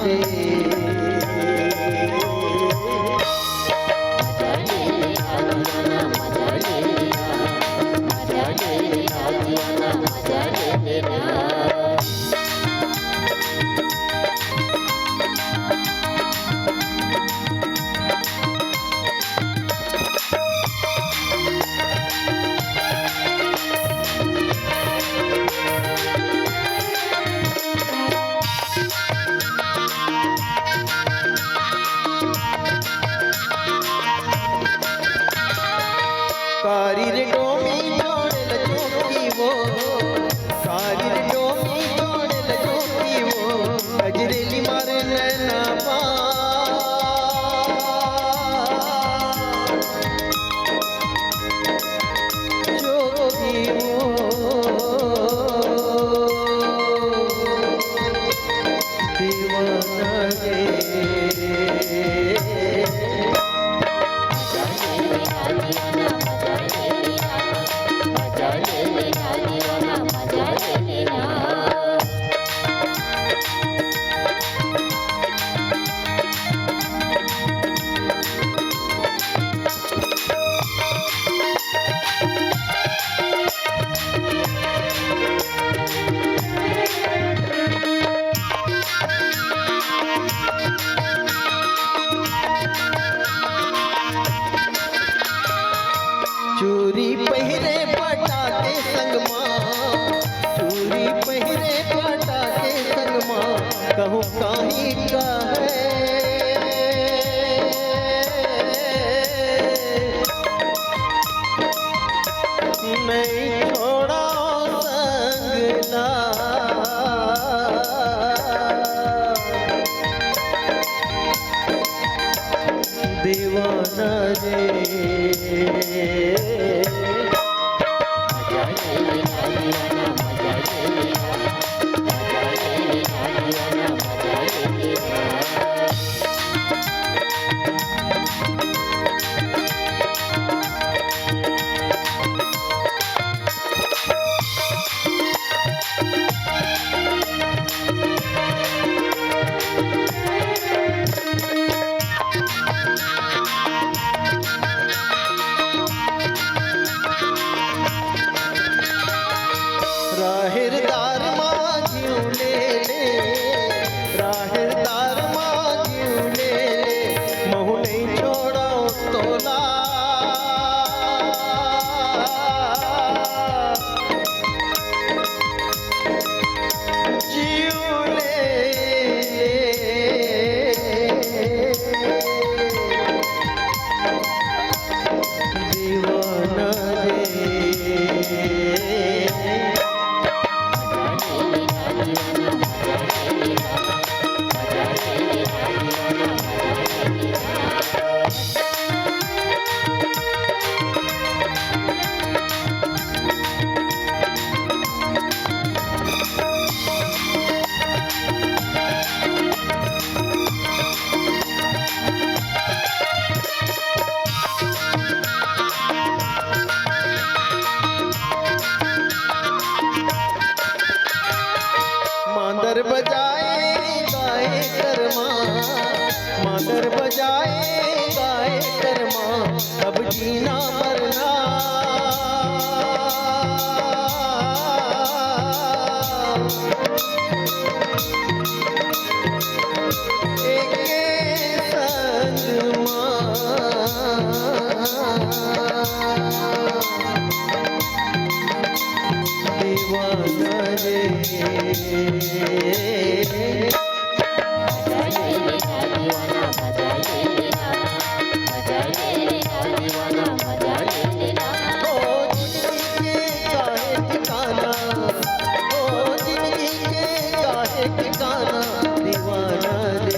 रे। कारी रे डोमी जोड़े लचोकी वो, कारी रे डोमी जोड़े लचोकी वो, गजरेली मारे नैना जोगी वो, दीवाना रे। चूरी पहिरे पटाके संग माँ, चूरी पहिरे पटाके संग माँ, कहूँ काही का है नहीं छोड़ा संग ना, दीवाना रे। राहिरदार माँ क्यों ले ले, राहिरदार माँ क्यों ले ले, महू नहीं छोड़ा तोला, जीव ले दीवाना रे। मांदर बजाए गाए कर माँ, मांदर बजाए गाए कर माँ, अब जीना मरना एक संग माँ, दीवाना रे। दीवाना रे।